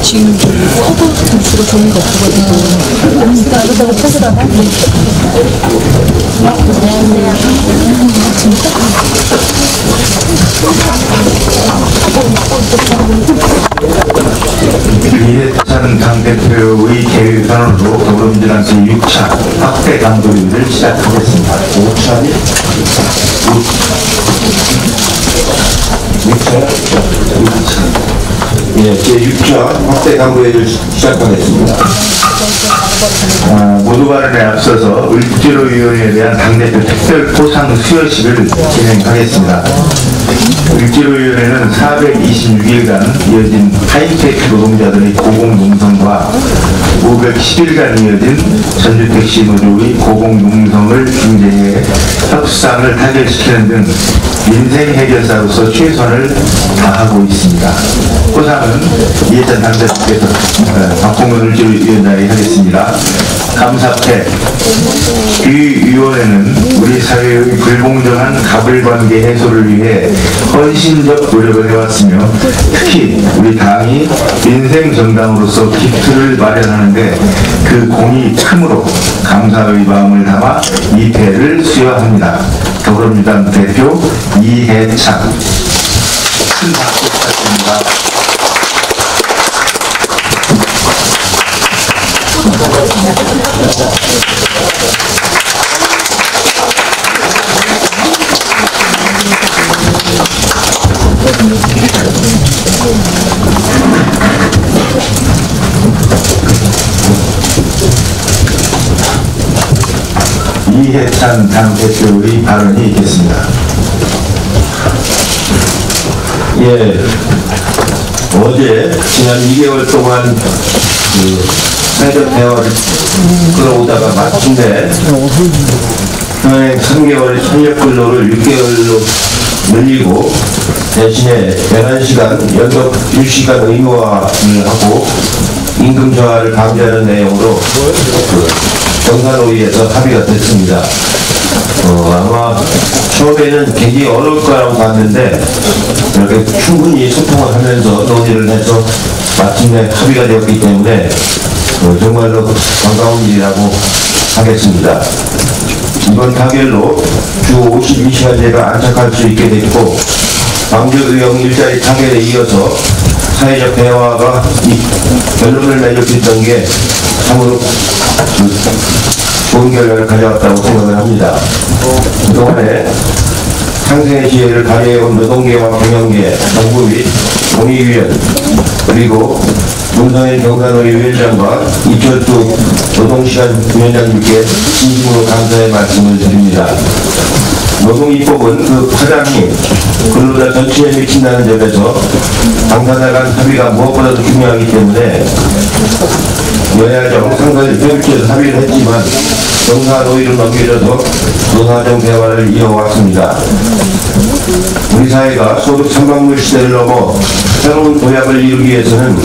지금 서버 점수가 종이가 없어가지고 일단 여기다가 펴서다가 이해찬 당대표의 계획안으로 더불어민주당 제6차 확대 강도위를 시작하겠습니다. 5차니? 6차. 예, 제6차 확대 강도회를 시작하겠습니다. 모두 발언에 앞서서 을지로위원회에 대한 당대표 특별 포상 수여식을 진행하겠습니다. 을지로위원회는 426일간 이어진 하이테크 노동자들의 고공농성과 510일간 이어진 전주택시 노조의 고공농성을 중재해 협상을 타결시키는 등 민생 해결사로서 최선을 다하고 있습니다. 포상은 이해찬 당대표께서 박홍근 을지로위원장이 하겠습니다. 감사패. 이 위원회는 우리 사회의 불공정한 가불관계 해소를 위해 헌신적 노력을 해왔으며 특히 우리 당이 민생정당으로서 기틀을 마련하는데 그 공이 크므로 감사의 마음을 담아 이 패를 수여합니다. 더불어민주당 대표 이해찬. 큰 박수 부탁드립니다. 이해찬 당대표의 발언이 있겠습니다. 예, 어제 지난 2개월 동안 사회적 대화를 끌어오다가 마침내 현행 3개월 현역 근로를 6개월로 늘리고 대신에 11시간 연속 1시간 의무화를 하고 임금 저하를 방지하는 내용으로 정산호의에서 합의가 됐습니다. 아마 처음에는 굉장히 어려울 거라고 봤는데 이렇게 충분히 소통을 하면서 논의를 해서 마침내 합의가 되었기 때문에 정말로 반가운 일이라고 하겠습니다. 이번 타결로 주 52시간제가 안착할 수 있게 됐고 방조의형 일자리 타결에 이어서 사회적 대화가 결론을 맺을 수 있던 게 참으로 좋은 결과를 가져왔다고 생각을 합니다. 그동안에 상생의 지혜를 발휘해온 노동계와 경영계, 정부 및 공익위원 그리고 문성현 경산호위 위원장과 이철두 노동시간 위원장님께 진심으로 감사의 말씀을 드립니다. 노동입법은 그 파장이 근로자 전체에 미친다는 점에서 당사자 간 합의가 무엇보다도 중요하기 때문에 여야정 상사를 협의체에서 합의를 했지만 정사 노위를 넘겨줘서 노사정 대화를 이어왔습니다. 우리 사회가 소득 삼박물 시대를 넘어 새로운 도약을 이루기 위해서는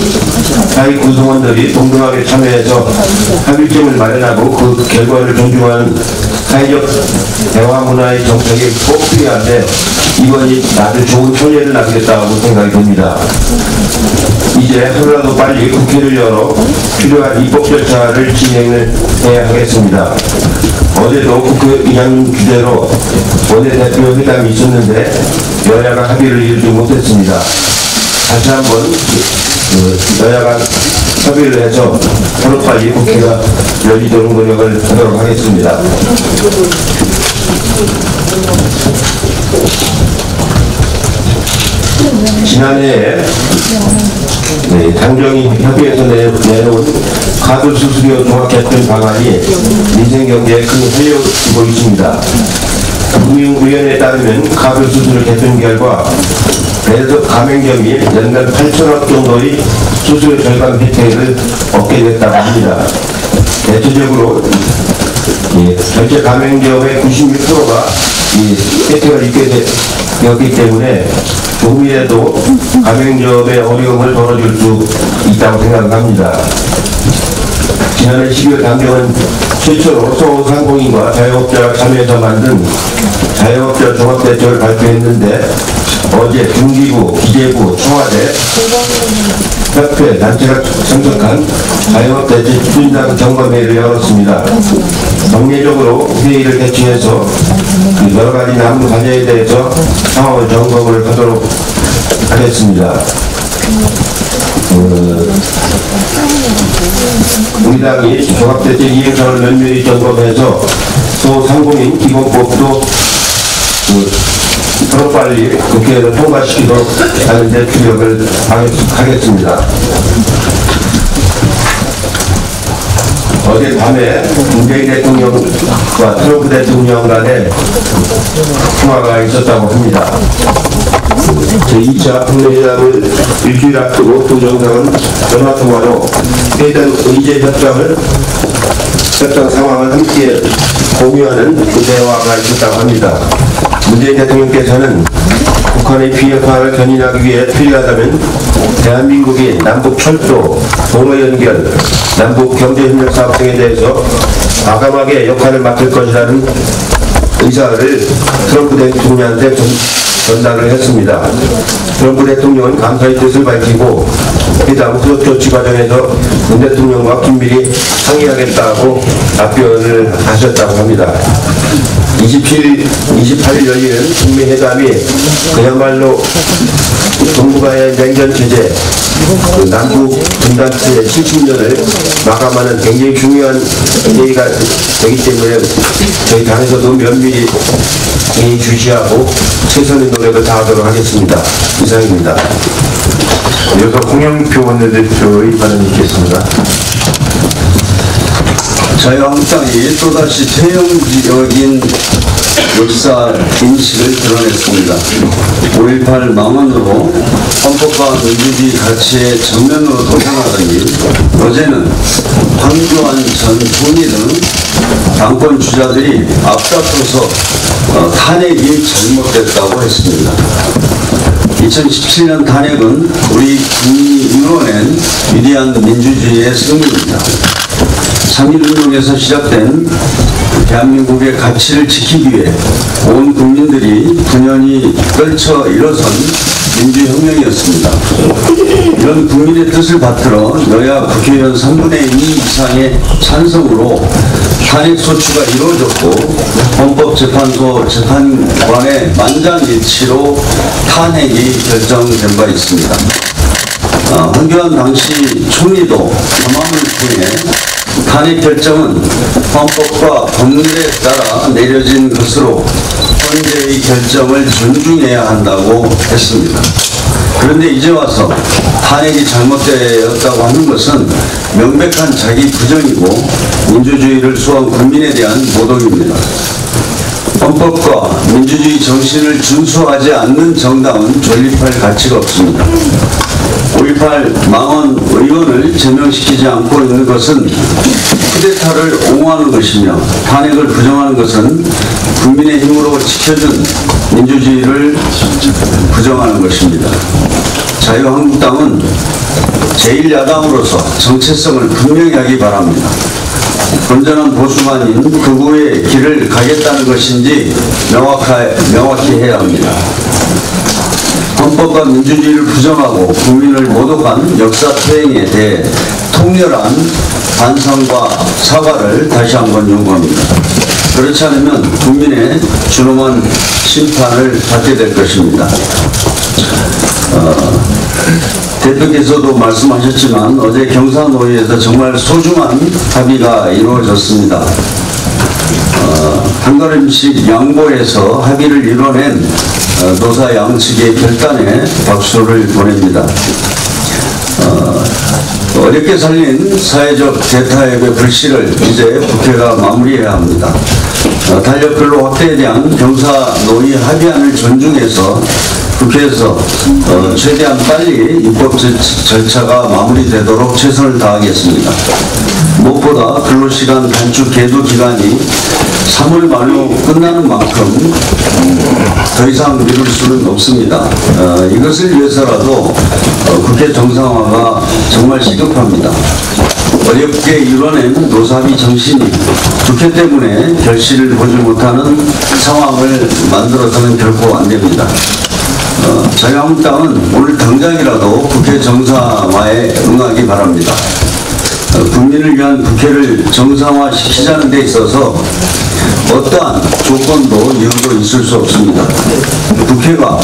사회 구성원들이 동등하게 참여해서 합의점을 마련하고 그 결과를 존중하는 사회적 대화 문화의 정책이 꼭 필요한데 이번이 아주 좋은 초례를 남겼다고 생각이 됩니다. 이제 하루라도 빨리 국회를 열어 필요한 입법 절차를 진행을 해야 하겠습니다. 어제도 국회 의장님 주재로 원내대표 회담이 있었는데 여야가 합의를 이루지 못했습니다. 다시 한번 여야가 협의를 해서 하루빨리 국회가 열리도록 노력을 하도록 하겠습니다. 지난해에 당정이 협의해서 내놓은 카드 수수료 종합 개편 방안이 민생 경제에 큰 활력을 주고 있습니다. 금융위원회에 따르면 카드 수수료 개편 결과 배석 가맹점이 연간 8천억 정도의 수수료 절감 혜택을 얻게 됐다고 합니다. 대체적으로 전체 가맹점의 96%가 이 혜택을 입게 되었기 때문에 조금이라도 가맹점의 어려움을 덜어줄 수 있다고 생각합니다. 지난해 12월 당정은 최초로 소상공인과 자영업자가 참여해서 만든 자영업자 종합대책을 발표했는데 어제 중기부, 기재부, 청와대, 협회, 단체가 참석한 자영업대책 추진단 점검회의를 열었습니다. 정례적으로 회의를 개최해서 여러 가지 남은 과제에 대해서 상황 점검을 하도록 하겠습니다. 우리 당이 종합대책 이행성을 면밀히 점검해서 소상공인 기본법도 빨리 국회에서 통과시키도록 하는 데 주력을 하겠습니다. 어제 밤에 문재인 대통령과 트럼프 대통령 간에 통화가 있었다고 합니다. 제2차 평화회담을 일주일 앞두고 두 정상은 전화통화로 회담 의제 협상 상황을 함께 공유하는 대화가 있었다고 합니다. 문재인 대통령께서는 북한의 비핵화를 견인하기 위해 필요하다면 대한민국이 남북 철도, 도로 연결, 남북 경제협력사업 등에 대해서 과감하게 역할을 맡을 것이라는 의사를 트럼프 대통령한테 전달을 했습니다. 트럼프 대통령은 감사의 뜻을 밝히고 회담 후속 조치 과정에서 문 대통령과 긴밀히 상의하겠다고 답변을 하셨다고 합니다. 28일 열리는 북미 회담이 그야말로 동북아의 냉전체제, 남북 분단체의 70년을 마감하는 굉장히 중요한 회의가 되기 때문에 저희 당에서도 면밀히 주시하고 최선의 노력을 다하도록 하겠습니다. 이상입니다. 이어서 홍영표 원내대표의 발언이 있겠습니다. 자유한국당이 또다시 퇴행적인 역사 인식을 드러냈습니다. 5.18 망언으로 헌법과 민주주의 가치에 정면으로 도전하더니 어제는 황교안 전 총리 등 당권 주자들이 앞다퉈서 탄핵이 잘못됐다고 했습니다. 2017년 탄핵은 우리 국민이 이뤄낸 위대한 민주주의의 승리입니다. 3.1운동에서 시작된 대한민국의 가치를 지키기 위해 온 국민들이 9년이 떨쳐 일어선 민주혁명이었습니다. 이런 국민의 뜻을 받들어 여야 국회의원 3분의 2 이상의 찬성으로 탄핵소추가 이루어졌고 헌법재판소 재판관의 만장일치로 탄핵이 결정된 바 있습니다. 황교안 당시 총리도 경험을 통해 탄핵 결정은 헌법과 법률에 따라 내려진 것으로 헌재의 결정을 존중해야 한다고 했습니다. 그런데 이제 와서 탄핵이 잘못되었다고 하는 것은 명백한 자기 부정이고 민주주의를 수호한 국민에 대한 모독입니다. 헌법과 민주주의 정신을 준수하지 않는 정당은 존립할 가치가 없습니다. 5.18 망언 의원을 제명시키지 않고 있는 것은 쿠데타를 옹호하는 것이며 탄핵을 부정하는 것은 국민의힘으로 지켜준 민주주의를 부정하는 것입니다. 자유한국당은 제1야당으로서 정체성을 분명히 하기 바랍니다. 건전한 보수가 아닌 극우의 길을 가겠다는 것인지 명확히 해야 합니다. 헌법과 민주주의를 부정하고 국민을 모독한 역사 퇴행에 대해 통렬한 반성과 사과를 다시 한번 요구합니다. 그렇지 않으면 국민의 준엄한 심판을 받게 될 것입니다. 대표께서도 말씀하셨지만 어제 경사노위에서 정말 소중한 합의가 이루어졌습니다. 한 걸음씩 양보해서 합의를 이뤄낸 노사 양측의 결단에 박수를 보냅니다. 어렵게 살린 사회적 대타협의 불씨를 이제 국회가 마무리해야 합니다. 탄력 근로 확대에 대한 병사 노위 합의안을 존중해서 국회에서 최대한 빨리 입법 절차가 마무리되도록 최선을 다하겠습니다. 무엇보다 근로시간 단축 계도 기간이 3월 말로 끝나는 만큼 더 이상 미룰 수는 없습니다. 이것을 위해서라도 국회 정상화가 정말 시급합니다. 어렵게 이뤄낸 노사합의 정신이 국회 때문에 결실을 보지 못하는 상황을 만들어서는 결코 안 됩니다. 자유한국당은 오늘 당장이라도 국회 정상화에 응하기 바랍니다. 국민을 위한 국회를 정상화시키자는 데 있어서 어떠한 조건도 이유도 있을 수 없습니다. 국회가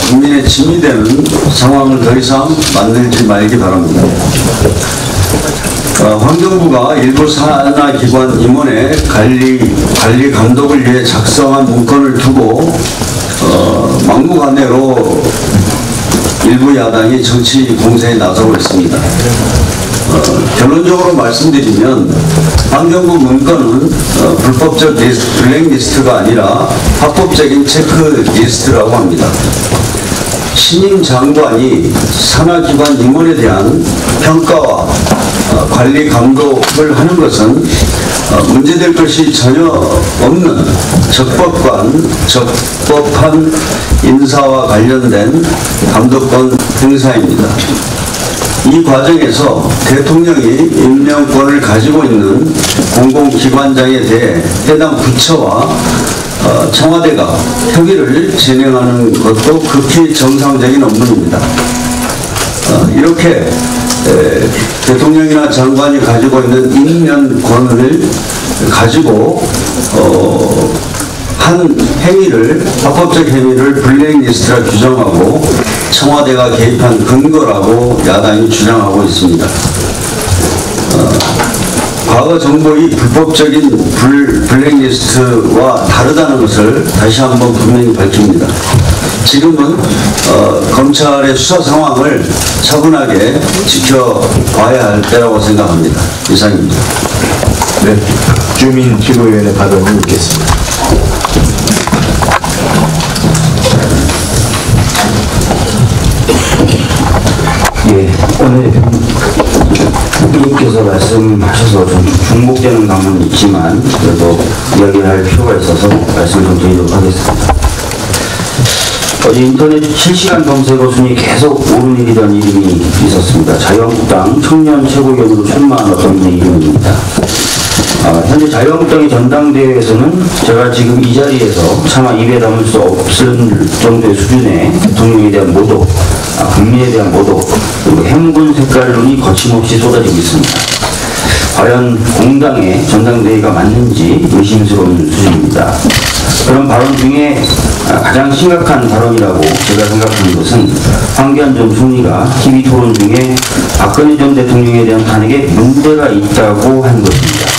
국민의 짐이 되는 상황을 더 이상 만들지 말기 바랍니다. 환경부가 일부 산하기관 임원의 관리 감독을 위해 작성한 문건을 두고 막무가내로 일부 야당이 정치 공세에 나서고 있습니다. 결론적으로 말씀드리면 환경부 문건은 불법적 블랙리스트가 아니라 합법적인 체크리스트라고 합니다. 신임 장관이 산하기관 임원에 대한 평가와 관리 감독을 하는 것은 문제될 것이 전혀 없는 적법한 인사와 관련된 감독권 행사입니다. 이 과정에서 대통령이 임명권을 가지고 있는 공공기관장에 대해 해당 부처와 청와대가 협의를 진행하는 것도 극히 정상적인 업무입니다. 이렇게 대통령이나 장관이 가지고 있는 임명권을 가지고 한 행위를, 합법적 행위를 블랙리스트라 규정하고 청와대가 개입한 근거라고 야당이 주장하고 있습니다. 과거 정부의 불법적인 블랙리스트와 다르다는 것을 다시 한번 분명히 밝힙니다. 지금은 검찰의 수사 상황을 차분하게 지켜봐야 할 때라고 생각합니다. 이상입니다. 네, 주민지구위원회 발언을 묻겠습니다. 예, 오늘 국민께서 말씀하셔서 좀 중복되는 감은 있지만 그래도 이야기할 필요가 있어서 말씀을 좀 드리도록 하겠습니다. 어제 인터넷 실시간 검색어 순위 계속 오르내리던 이름이 있었습니다. 자유한국당 청년 최고위원으로 출마한 어떤 분의 이름입니다. 현재 자유한국당의 전당대회에서는 제가 지금 이 자리에서 차마 입에 담을 수 없을 정도의 수준의 대통령에 대한 모독, 국민에 대한 모독, 그리고 행군 색깔론이 거침없이 쏟아지고 있습니다. 과연 공당의 전당대회가 맞는지 의심스러운 수준입니다. 그런 발언 중에 가장 심각한 발언이라고 제가 생각하는 것은 황교안 전 총리가 TV 토론 중에 박근혜 전 대통령에 대한 탄핵에 문제가 있다고 한 것입니다.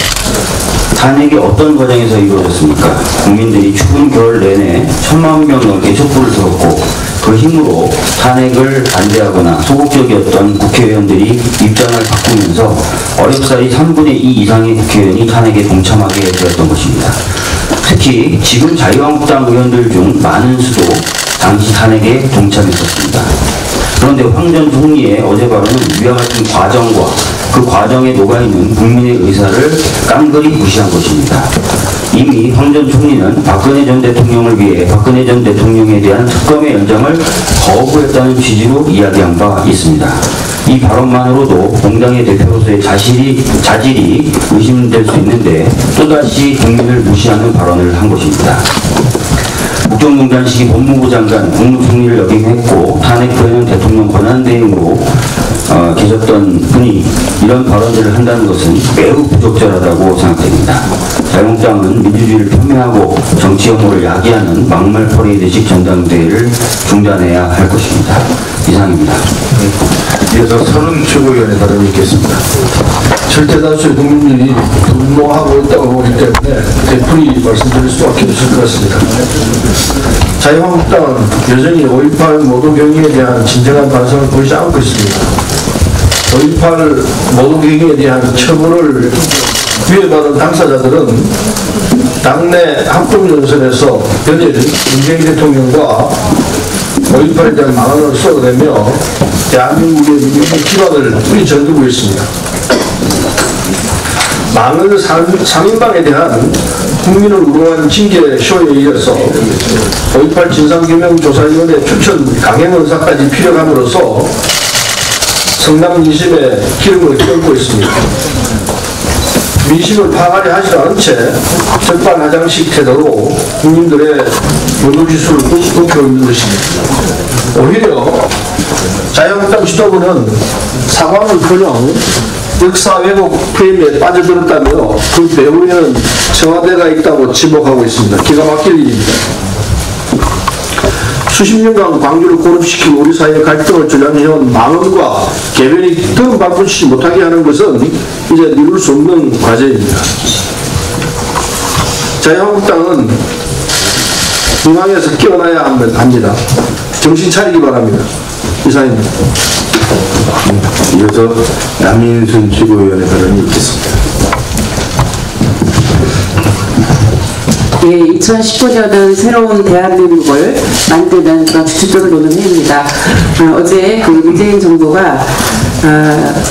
탄핵이 어떤 과정에서 이루어졌습니까? 국민들이 추운 겨울 내내 1000만 명 넘게 촛불을 들었고 그 힘으로 탄핵을 반대하거나 소극적이었던 국회의원들이 입장을 바꾸면서 어렵사리 3분의 2 이상의 국회의원이 탄핵에 동참하게 되었던 것입니다. 특히 지금 자유한국당 의원들 중 많은 수도 당시 탄핵에 동참했었습니다. 그런데 황 전 총리의 어제 발언은 위와 같은 과정과 그 과정에 녹아있는 국민의 의사를 깡그리 무시한 것입니다. 이미 황 전 총리는 박근혜 전 대통령을 위해 박근혜 전 대통령에 대한 특검의 연장을 거부했다는 취지로 이야기한 바 있습니다. 이 발언만으로도 공당의 대표로서의 자질이 의심될 수 있는데 또다시 국민을 무시하는 발언을 한 것입니다. 국정농단 시기 법무부 장관, 국무총리를 역임했고 탄핵 후에는 대통령 권한대행으로 계셨던 분이 이런 발언들을 한다는 것은 매우 부적절하다고 생각됩니다. 자유한국당은 민주주의를 폄훼하고 정치 혐오를 야기하는 막말 퍼레이드식 전당대회를 중단해야 할 것입니다. 이상입니다. 이어서 서른 최고위원회 발언을 읽겠습니다. 절대 다수의 국민들이 분노하고 있다고 보기 때문에 되풀이 말씀드릴 수밖에 없을 것 같습니다. 자유한국당은 여전히 5.18 모두 경위에 대한 진정한 반성을 보이지 않고 있습니다. 5.18 모독행위에 대한 처벌을 위해받은 당사자들은 당내 합동연설에서 연일 문재인 대통령과 5.18에 대한 망언을 쏟아내며 대한민국의 민주주의 기반을 뿌리쳐두고 있습니다. 망언 3인방에 대한 국민을 우롱한 징계 쇼에 이어서 5.18 진상규명조사위원회 추천 강행 의사까지 필요함으로써 성남 민심에 기름을 끓고 있습니다. 민심을 파악하려 하지 않은 채 적반하장식 태도로 국민들의 요구지수를 높이고 있는 것입니다. 오히려 자유한국당 지도부는 상황을커녕 역사 왜곡 프레임에 빠져들었다며 그 배후에는 청와대가 있다고 지목하고 있습니다. 기가 막힐 일입니다. 수십 년간 광주를 고립시키고 우리 사이의 갈등을 조장해온 망언과 개변이 더 바꾸지 못하게 하는 것은 이제 미룰 수 없는 과제입니다. 자유한국당은 중앙에서 깨어나야 합니다. 정신 차리기 바랍니다. 이상입니다. 이어서 남인순 최고위원의 발언이 있겠습니다. 예, 2019년은 새로운 대한민국을 만드는 그런 주축적을 놓는 해입니다. 어제 그 문재인 정부가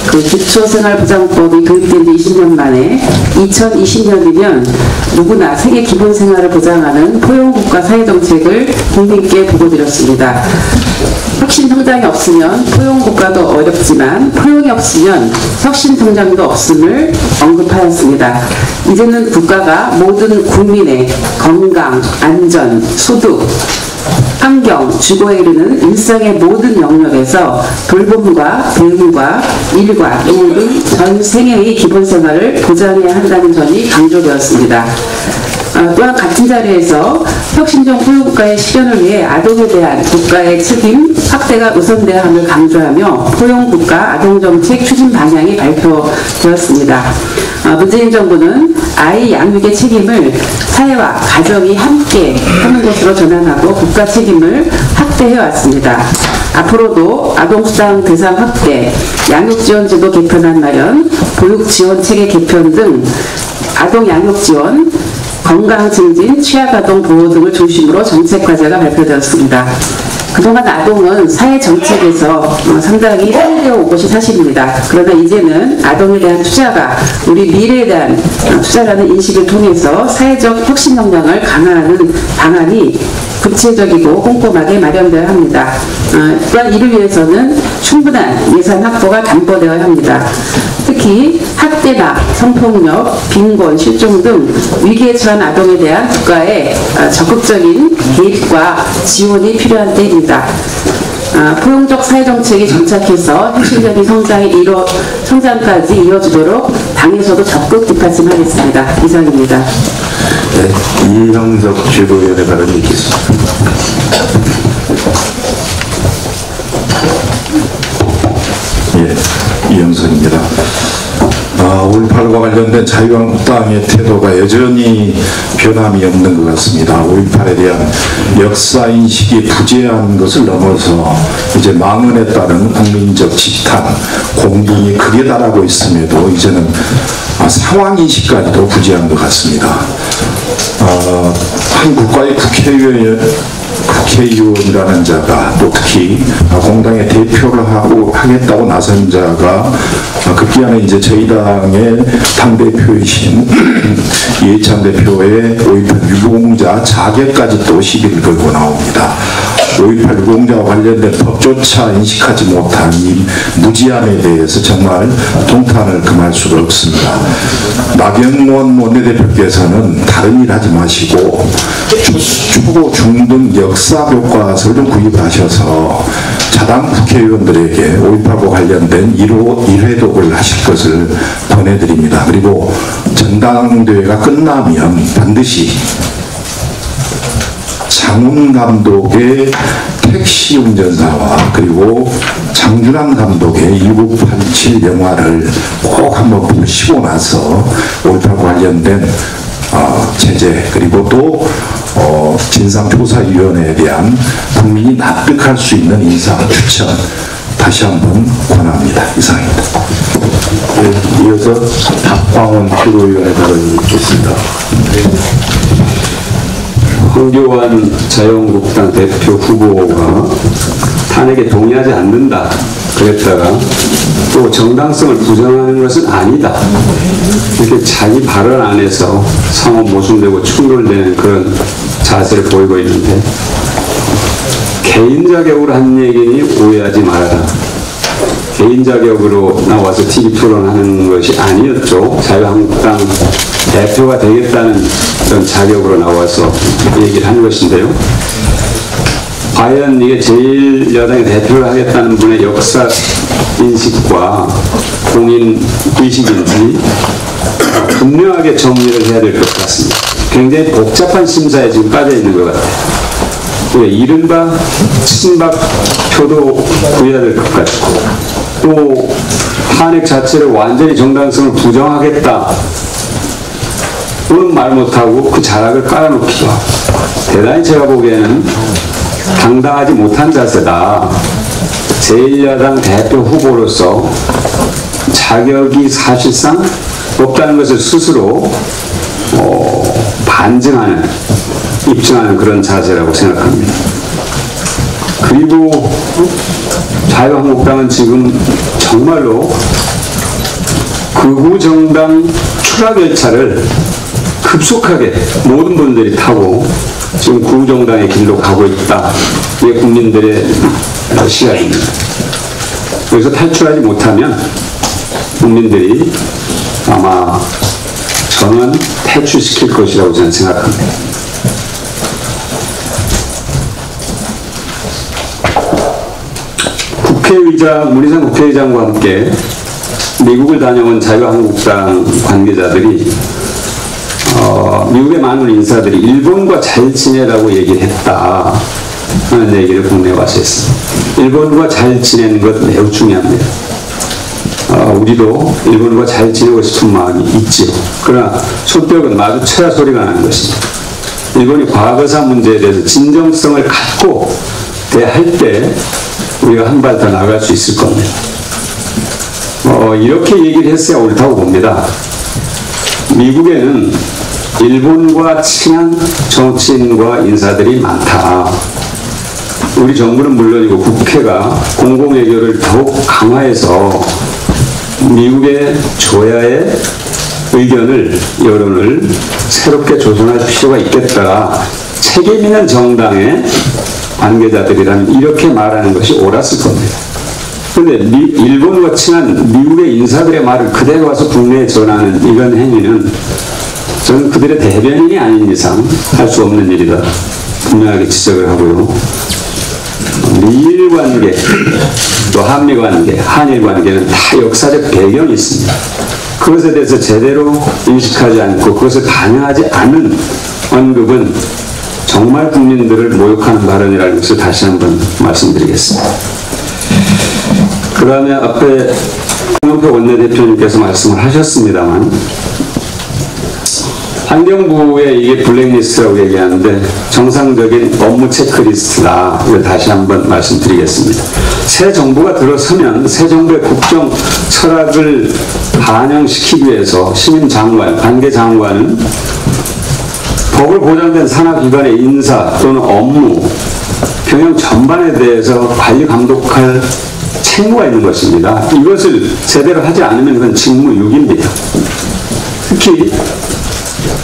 그 기초생활보장법이 도입된 지 20년 만에 2020년이면 누구나 세계 기본생활을 보장하는 포용국가 사회정책을 국민께 보고드렸습니다. 혁신성장이 없으면 포용국가도 어렵지만 포용이 없으면 혁신성장도 없음을 언급하였습니다. 이제는 국가가 모든 국민의 건강, 안전, 소득, 환경, 주거에 이르는 일상의 모든 영역에서 돌봄과 배움과 일과 노후 등 전 생애의 기본생활을 보장해야 한다는 점이 강조되었습니다. 또한 같은 자리에서 혁신적 포용국가의 실현을 위해 아동에 대한 국가의 책임 확대가 우선돼야 함을 강조하며 포용국가 아동정책 추진 방향이 발표되었습니다. 문재인 정부는 아이 양육의 책임을 사회와 가정이 함께 하는 것으로 전환하고 국가 책임을 확대해왔습니다. 앞으로도 아동수당 대상 확대, 양육지원제도 개편안 마련, 보육지원체계 개편 등 아동 양육지원, 건강증진, 취약아동 보호 등을 중심으로 정책과제가 발표되었습니다. 그동안 아동은 사회정책에서 상당히 소외되어 온 것이 사실입니다. 그러나 이제는 아동에 대한 투자가 우리 미래에 대한 투자라는 인식을 통해서 사회적 혁신 역량을 강화하는 방안이 구체적이고 꼼꼼하게 마련되어야 합니다. 또한 이를 위해서는 충분한 예산 확보가 담보되어야 합니다. 특히 학대나 성폭력, 빈곤, 실종 등 위기에 처한 아동에 대한 국가의 적극적인 개입과 지원이 필요한 때입니다. 포용적 사회정책이 정착해서 혁신적인 성장까지 이어지도록 당에서도 적극 뒷받침하겠습니다. 이상입니다. 네, 이형석 최고위원의 발언이 있겠습니다. 예, 이형석입니다. 5.18과 관련된 자유한국당의 태도가 여전히 변함이 없는 것 같습니다. 5.18에 대한 역사인식이 부재한 것을 넘어서 이제 망언에 따른 국민적 지탄, 공분이 극에 달하고 있음에도 이제는 상황인식까지도 부재한 것 같습니다. 한 국가의 국회의원이라는 자가 또 특히 공당의 대표를 하겠다고 나선 자가 급기야는 이제 저희 당의 당대표이신 이해찬 대표의 5.18 유공자 자객까지 또 시비를 걸고 나옵니다. 5.18 유공자와 관련된 법조차 인식하지 못한 이 무지함에 대해서 정말 동탄을 금할 수가 없습니다. 나경원 원내대표께서는 다른 일 하지 마시고 초고 중등 역사 교과서를 좀 구입하셔서 자당 국회의원들에게 5.18과 관련된 1회독을 하실 것을 권해드립니다. 그리고 전당대회가 끝나면 반드시 장훈 감독의 택시 운전사와 그리고 장준환 감독의 1987 영화를 꼭 한번 보시고 나서 5.18과 관련된 제재 그리고 또 진상조사위원회에 대한 국민이 납득할 수 있는 인사 추천 다시 한번 권합니다. 이상입니다. 네, 이어서 박광원 최고위원의 발언이 있겠습니다. 황교안 자유한국당 대표 후보가 탄핵에 동의하지 않는다 그랬다가 또 정당성을 부정하는 것은 아니다 이렇게 자기 발언 안에서 상호 모순되고 충돌되는 그런 자세를 보이고 있는데, 개인 자격으로 한 얘기니 오해하지 말아라. 개인 자격으로 나와서 TV 토론하는 것이 아니었죠. 자유한국당 대표가 되겠다는 그런 자격으로 나와서 얘기를 하는 것인데요. 과연 이게 제1야당의 대표를 하겠다는 분의 역사 인식과 공인 의식인지 분명하게 정리를 해야 될 것 같습니다. 굉장히 복잡한 심사에 지금 빠져 있는 것 같아요. 이른바 친박 표도 구해야 될 것 같고, 또 탄핵 자체를 완전히 정당성을 부정하겠다 그런 말 못하고 그 자락을 깔아놓기도 하고, 대단히 제가 보기에는 당당하지 못한 자세다. 제1야당 대표 후보로서 자격이 사실상 없다는 것을 스스로 반증하는, 입증하는 그런 자세라고 생각합니다. 그리고 자유한국당은 지금 정말로 극우 정당 추락 열차를 급속하게 모든 분들이 타고 지금 극우 정당의 길로 가고 있다. 이게 국민들의 시각입니다. 여기서 탈출하지 못하면 국민들이 아마 전원 탈출시킬 것이라고 저는 생각합니다. 문희상 국회의장과 함께 미국을 다녀온 자유한국당 관계자들이 미국의 많은 인사들이 일본과 잘 지내라고 얘기를 했다 하는 얘기를 국내에 와서 했습니다. 일본과 잘 지내는 것 매우 중요합니다. 우리도 일본과 잘 지내고 싶은 마음이 있지요. 그러나 손뼉은 마주쳐야 소리가 나는 것입니다. 일본이 과거사 문제에 대해서 진정성을 갖고 대할 때 우리가 한 발 더 나갈 수 있을 겁니다. 이렇게 얘기를 했어야 옳다고 봅니다. 미국에는 일본과 친한 정치인과 인사들이 많다. 우리 정부는 물론이고 국회가 공공외교를 더욱 강화해서 미국의 조야의 의견을, 여론을 새롭게 조성할 필요가 있겠다. 책임 있는 정당의 관계자들이라면 이렇게 말하는 것이 옳았을 겁니다. 그런데 일본과 친한 미국의 인사들의 말을 그대로 와서 국내에 전하는 이런 행위는 저는 그들의 대변인이 아닌 이상 할 수 없는 일이다 분명하게 지적을 하고요. 미일 관계, 또 한미 관계, 한일 관계는 다 역사적 배경이 있습니다. 그것에 대해서 제대로 인식하지 않고 그것을 반영하지 않은 언급은 정말 국민들을 모욕하는 발언이라는 것을 다시 한번 말씀드리겠습니다. 그 다음에 앞에 홍영표 원내대표님께서 말씀을 하셨습니다만, 환경부에 이게 블랙리스트라고 얘기하는데 정상적인 업무 체크리스트다. 이걸 다시 한번 말씀드리겠습니다. 새 정부가 들어서면 새 정부의 국정 철학을 반영시키기 위해서 시민장관, 관계장관은 법을 보장된 산하기관의 인사 또는 업무, 경영 전반에 대해서 관리 감독할 책무가 있는 것입니다. 이것을 제대로 하지 않으면 그건 직무유기입니다. 특히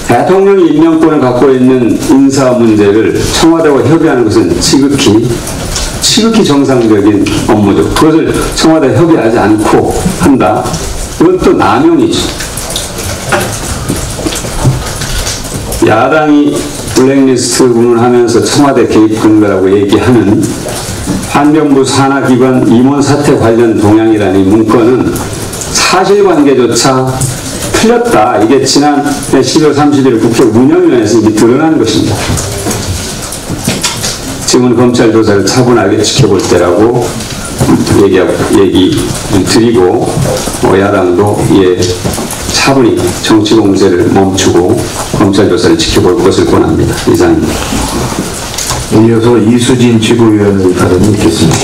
대통령이 임명권을 갖고 있는 인사 문제를 청와대와 협의하는 것은 지극히 정상적인 업무죠. 그것을 청와대 협의하지 않고 한다. 이건 또 남용이죠. 야당이 블랙리스트 운운하면서 청와대 개입 근거라고 얘기하는 환경부 산하기관 임원 사태 관련 동향이라는 문건은 사실관계조차 틀렸다. 이게 지난 12월 30일 국회 운영위원회에서 이미 드러난 것입니다. 지금은 검찰 조사를 차분하게 지켜볼 때라고 얘기 드리고, 야당도 차분히 정치 공세를 멈추고 검찰 조사를 지켜볼 것을 권합니다. 이상입니다. 이어서 이수진 지구위원의 발언이 있겠습니다.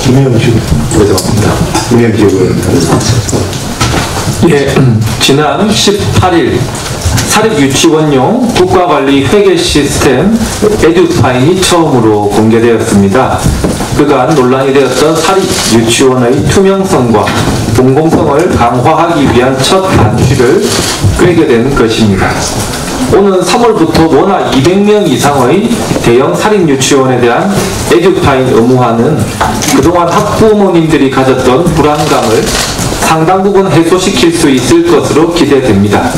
김영식 죄송합니다. 김영식 의원. 예, 지난 18일 사립유치원용 국가관리 회계 시스템 에듀파인이 처음으로 공개되었습니다. 그간 논란이 되었던 사립유치원의 투명성과 공공성을 강화하기 위한 첫 단추를 꿰게 된 것입니다. 오는 3월부터 원화 200명 이상의 대형 사립유치원에 대한 에듀파인 의무화는 그동안 학부모님들이 가졌던 불안감을 상당 부분 해소시킬 수 있을 것으로 기대됩니다.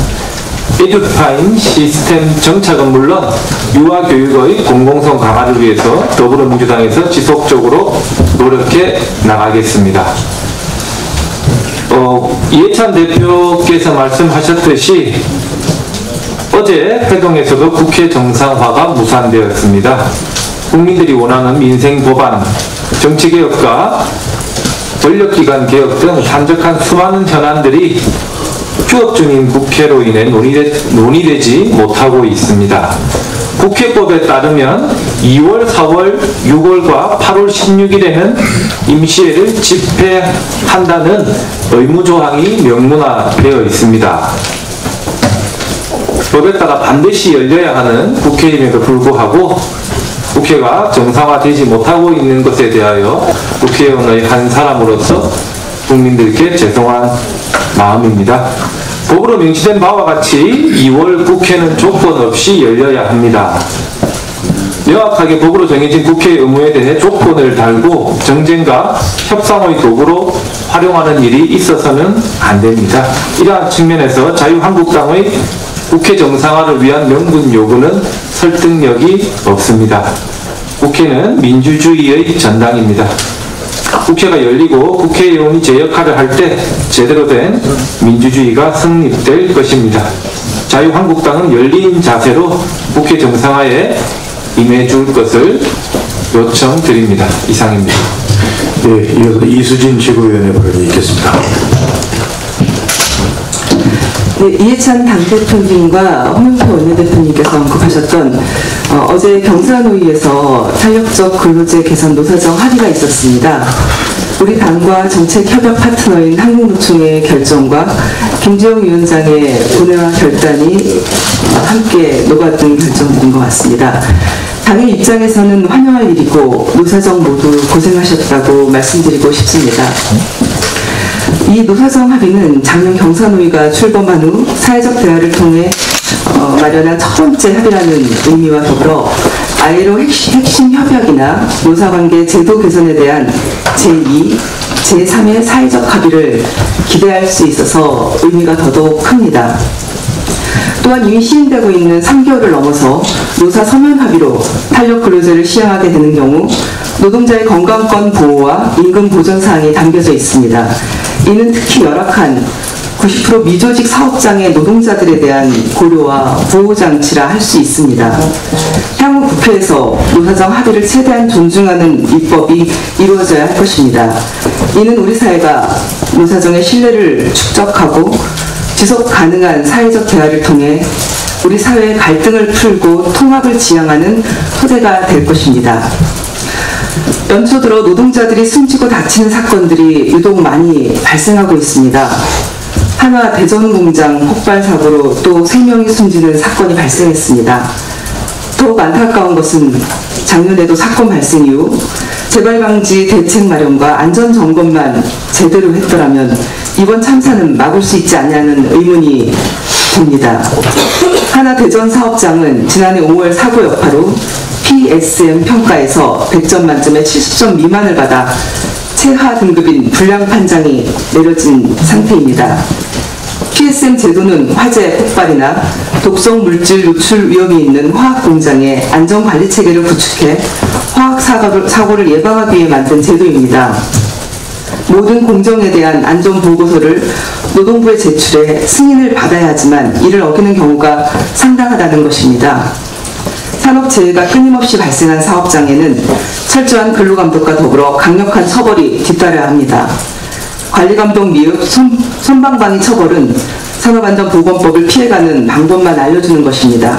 에듀파인 시스템 정착은 물론 유아교육의 공공성 강화를 위해서 더불어민주당에서 지속적으로 노력해 나가겠습니다. 이해찬 대표께서 말씀하셨듯이 어제 회동에서도 국회 정상화가 무산되었습니다. 국민들이 원하는 민생법안, 정치개혁과 권력기관 개혁 등 산적한 수많은 현안들이 휴업 중인 국회로 인해 논의되지 못하고 있습니다. 국회법에 따르면 2월, 4월, 6월과 8월 16일에는 임시회를 집회한다는 의무조항이 명문화되어 있습니다. 법에 따라 반드시 열려야 하는 국회임에도 불구하고 국회가 정상화되지 못하고 있는 것에 대하여 국회의원의 한 사람으로서 국민들께 죄송한 마음입니다. 법으로 명시된 바와 같이 2월 국회는 조건 없이 열려야 합니다. 명확하게 법으로 정해진 국회 의무에 대해 조건을 달고 정쟁과 협상의 도구로 활용하는 일이 있어서는 안 됩니다. 이러한 측면에서 자유한국당의 국회 정상화를 위한 명분 요구는 설득력이 없습니다. 국회는 민주주의의 전당입니다. 국회가 열리고 국회의원이 제 역할을 할 때 제대로 된 민주주의가 성립될 것입니다. 자유한국당은 열린 자세로 국회 정상화에 임해줄 것을 요청드립니다. 이상입니다. 네, 이어서 이수진 지구위원의 발언이 있겠습니다. 네, 이해찬 당대표님과 홍영표 원내대표님께서 언급하셨던 어제 경사노위에서 탄력적 근로제 개선 노사정 합의가 있었습니다. 우리 당과 정책협약 파트너인 한국노총의 결정과 김재용 위원장의 본회와 결단이 함께 녹아든 결정들인 것 같습니다. 당의 입장에서는 환영할 일이고 노사정 모두 고생하셨다고 말씀드리고 싶습니다. 이 노사정 합의는 작년 경사노위가 출범한 후 사회적 대화를 통해 마련한 첫 번째 합의라는 의미와 더불어 아예로 핵심 협약이나 노사관계 제도 개선에 대한 제2, 제3의 사회적 합의를 기대할 수 있어서 의미가 더더욱 큽니다. 또한 이미 시행되고 있는 3개월을 넘어서 노사 서면 합의로 탄력 근로제를 시행하게 되는 경우 노동자의 건강권 보호와 임금 보전 사항이 담겨져 있습니다. 이는 특히 열악한 90% 미조직 사업장의 노동자들에 대한 고려와 보호장치라 할 수 있습니다. 향후 국회에서 노사정 합의를 최대한 존중하는 입법이 이루어져야 할 것입니다. 이는 우리 사회가 노사정의 신뢰를 축적하고 지속 가능한 사회적 대화를 통해 우리 사회의 갈등을 풀고 통합을 지향하는 토대가 될 것입니다. 연초 들어 노동자들이 숨지고 다치는 사건들이 유독 많이 발생하고 있습니다. 한화 대전공장 폭발 사고로 또 3명이 숨지는 사건이 발생했습니다. 더욱 안타까운 것은 작년에도 사건 발생 이후 재발방지 대책 마련과 안전점검만 제대로 했더라면 이번 참사는 막을 수 있지 않냐는 의문이 듭니다. 한화 대전 사업장은 지난해 5월 사고 여파로 PSM 평가에서 100점 만점에 70점 미만을 받아 최하 등급인 불량 판정이 내려진 상태입니다. PSM 제도는 화재, 폭발이나 독성 물질 노출 위험이 있는 화학 공장의 안전관리 체계를 구축해 화학 사고를 예방하기 위해 만든 제도입니다. 모든 공정에 대한 안전보고서를 노동부에 제출해 승인을 받아야 하지만 이를 어기는 경우가 상당하다는 것입니다. 산업재해가 끊임없이 발생한 사업장에는 철저한 근로감독과 더불어 강력한 처벌이 뒤따라야 합니다. 관리감독 미흡 손방망이 처벌은 산업안전보건법을 피해가는 방법만 알려주는 것입니다.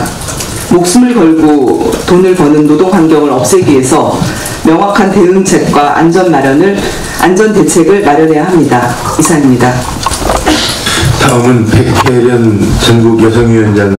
목숨을 걸고 돈을 버는 노동 환경을 없애기 위해서 명확한 대응책과 안전 대책을 마련해야 합니다. 이상입니다. 다음은 백혜련 전국 여성위원장.